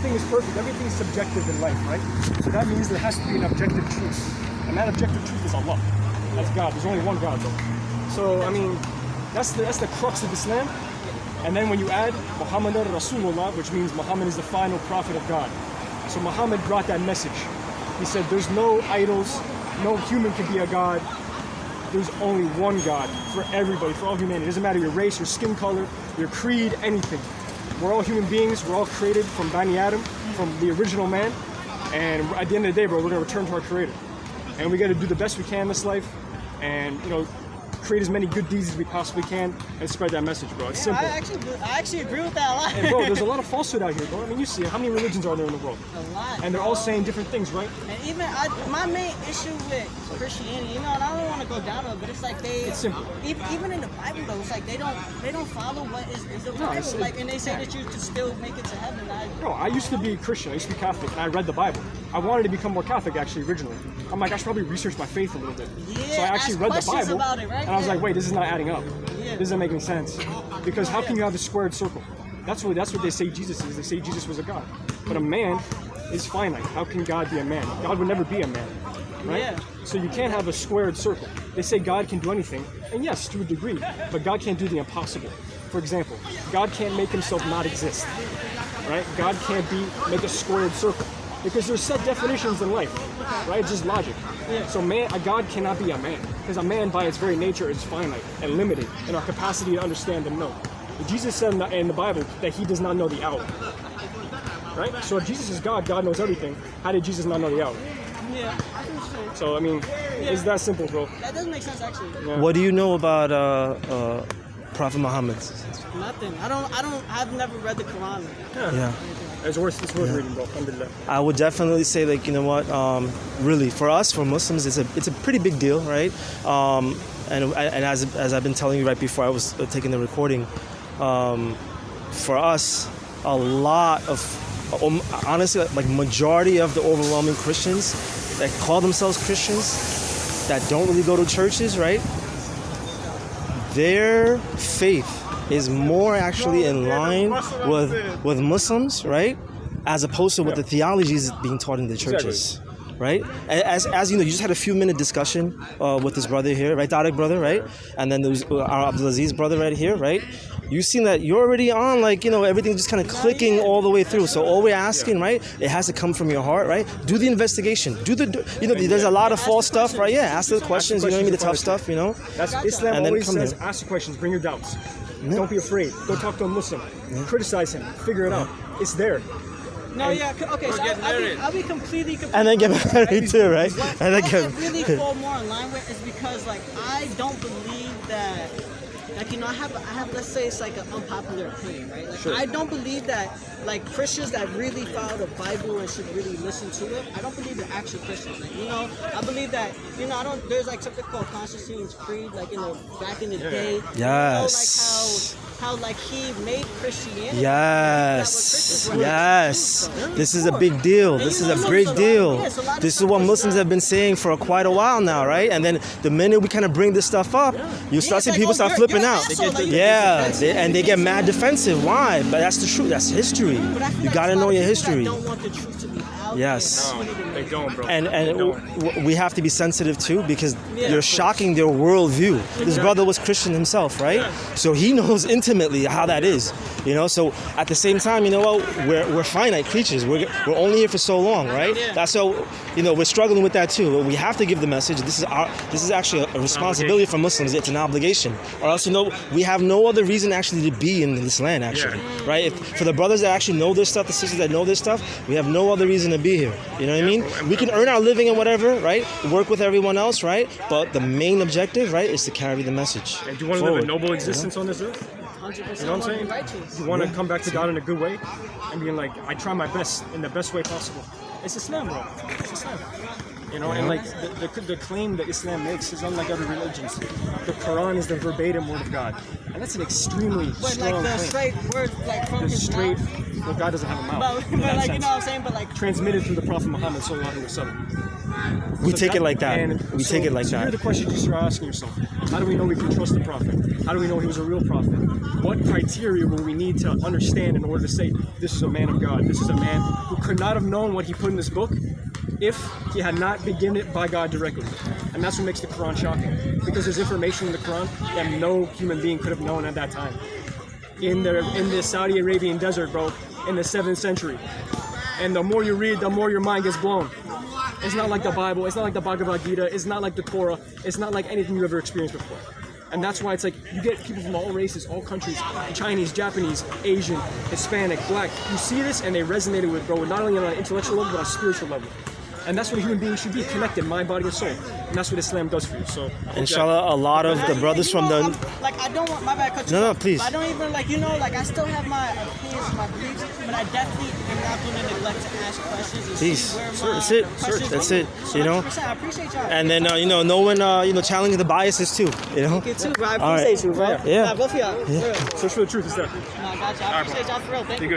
nothing is perfect. Everything is subjective in life, right? So that means there has to be an objective truth. And that objective truth is Allah. That's God. There's only one God, though. So, I mean, that's the crux of Islam. And then when you add Muhammad Rasulullah, which means Muhammad is the final prophet of God. So Muhammad brought that message. He said there's no idols, no human can be a God. There's only one God for everybody, for all humanity. It doesn't matter your race, your skin color, your creed, anything. We're all human beings. We're all created from Bani Adam, from the original man. And at the end of the day, bro, we're going to return to our Creator. And we got to do the best we can in this life. And, you know, create as many good deeds as we possibly can and spread that message, bro. It's simple. I actually agree with that a lot. And bro, there's a lot of falsehood out here, bro. I mean, you see it. How many religions are there in the world? A lot. And they're all saying different things, right? And even my main issue with Christianity, you know, and I don't want to go down to it, but it's like it's simple. Even in the Bible though, it's like they don't follow what is in the Bible. Like, and they say that you can still make it to heaven. Bro, I used to be Christian. I used to be Catholic, and I read the Bible. I wanted to become more Catholic actually originally. I'm like, I should probably research my faith a little bit. Yeah, so I actually read the Bible, about it, right? and I was like, wait, this is not adding up. Yeah. This doesn't make any sense. Because how can you have a squared circle? That's what they say Jesus is. They say Jesus was a God. But a man is finite. How can God be a man? God would never be a man, right? Yeah. So you can't have a squared circle. They say God can do anything, and yes, to a degree, but God can't do the impossible. For example, God can't make himself not exist, right? God can't make a squared circle because there's set definitions in life, right? It's just logic. Yeah. So a God cannot be a man because a man by its very nature is finite and limited in our capacity to understand and know. Jesus said in the Bible that he does not know the hour, right? So if Jesus is God, God knows everything. How did Jesus not know the hour? Yeah. So I mean, it's that simple, bro. That doesn't make sense actually. Yeah. What do you know about Prophet Muhammad? Nothing. I've never read the Quran. Yeah. It's worth reading, bro. Alhamdulillah. I would definitely say, like, you know what, really, for us, for Muslims, it's a pretty big deal, right? And as I've been telling you right before I was taking the recording, for us, a lot of, honestly, like majority of the overwhelming Christians that call themselves Christians, that don't really go to churches, right? Their faith is more actually in line with Muslims, right? As opposed to what the theology is being taught in the churches, right? As you know, you just had a few minute discussion with this brother here, right? Tarek brother, right? And then there's our Abdulaziz brother right here, right? You've seen that you're already on, like, you know, everything's just kind of clicking all the way through. So all we're asking, right? It has to come from your heart, right? Do the investigation. There's a lot of false stuff, right? Yeah, ask the questions, you know what I mean? The tough stuff, you know? That's Islam And then always come says, here. ask the questions, bring your doubts. Don't be afraid. Go talk to a Muslim. Criticize him. Figure it out. It's there. No, yeah, okay, so I'll be completely And then get married too, right? And then what get I really fall more in line with is because, like, I don't believe that, like, you know, I have let's say it's like an unpopular opinion, right? Like, Sure. I don't believe that, like, Christians that really follow the Bible and should really listen to it, I don't believe they're actual Christians. Like, you know, I believe that, you know, there's like something called Constantine's Creed, like back in the day. Yes. You know, like how like he made Christianity. Yes. Yes. This is a big deal. This is a great deal. This is what Muslims have been saying for quite a while now, right? And then the minute we kind of bring this stuff up, you start seeing people start flipping out. Yeah, and they get mad defensive. Why? But that's the truth. That's history. You gotta know your history. Don't want the truth to be out. Yes. No, they don't, bro. And we have to be sensitive too, because you're shocking their worldview. This brother was Christian himself, right? So he knows intimately how that is, you know. So at the same time, you know what? We're finite creatures. We're only here for so long, right? That's so, you know, we're struggling with that too. We have to give the message. This is actually a responsibility for Muslims. It's an obligation, or else, you know, we have no other reason actually to be in this land, actually, right? For the brothers that actually know this stuff, the sisters that know this stuff, we have no other reason to be here. You know what I mean? We can earn our living and whatever, right? Work with everyone else, right? But the main objective, right, is to carry the message. And do you want to live a noble existence on this earth? 100%. You know what I'm saying? You want to come back to God in a good way and being like, I try my best in the best way possible. It's Islam, bro. It's Islam. You know, and like the claim that Islam makes is unlike other religions. The Quran is the verbatim word of God, and that's an extremely strong like the claim. straight word, like from The his straight mouth. Well, God doesn't have a mouth. But in that like, you sense. know what I'm saying? But like, Transmitted through the Prophet Muhammad sallallahu alaihi wasallam. We So take it like that. and We so- take it like so Here are that. the questions you start asking yourself. How do we know we can trust the Prophet? How do we know he was a real prophet? What criteria will we need to understand in order to say this is a man of God? This is a man who could not have known what he put in this book if he had not been given it by God directly. And that's what makes the Quran shocking. Because there's information in the Quran that no human being could have known at that time. In the Saudi Arabian desert, bro, in the 7th century. And the more you read, the more your mind gets blown. It's not like the Bible, it's not like the Bhagavad Gita, it's not like the Torah, it's not like anything you've ever experienced before. And that's why it's like you get people from all races, all countries, Chinese, Japanese, Asian, Hispanic, Black. You see this and they resonated with, bro, not only on an intellectual level, but on a spiritual level. And that's what a human being should be, connected, mind, body, and soul. And that's what Islam does for you. So, I hope that- Inshallah, a lot of the brothers from the... like, I don't want my bad cut you No, off, please. but I don't even like, you know, like I still have my opinions, my beliefs, but I definitely am not going to neglect to ask questions and Please. see where Sir, my that's it. questions That's go. it. You know? 100%, I appreciate y'all. And then, no one, challenging the biases too, you know? You too, bro. I All right. appreciate you, bro. Yeah. Nah, both of y'all. For real. Search for the truth is there. Nah, I got you. I appreciate y'all for real. Thank you.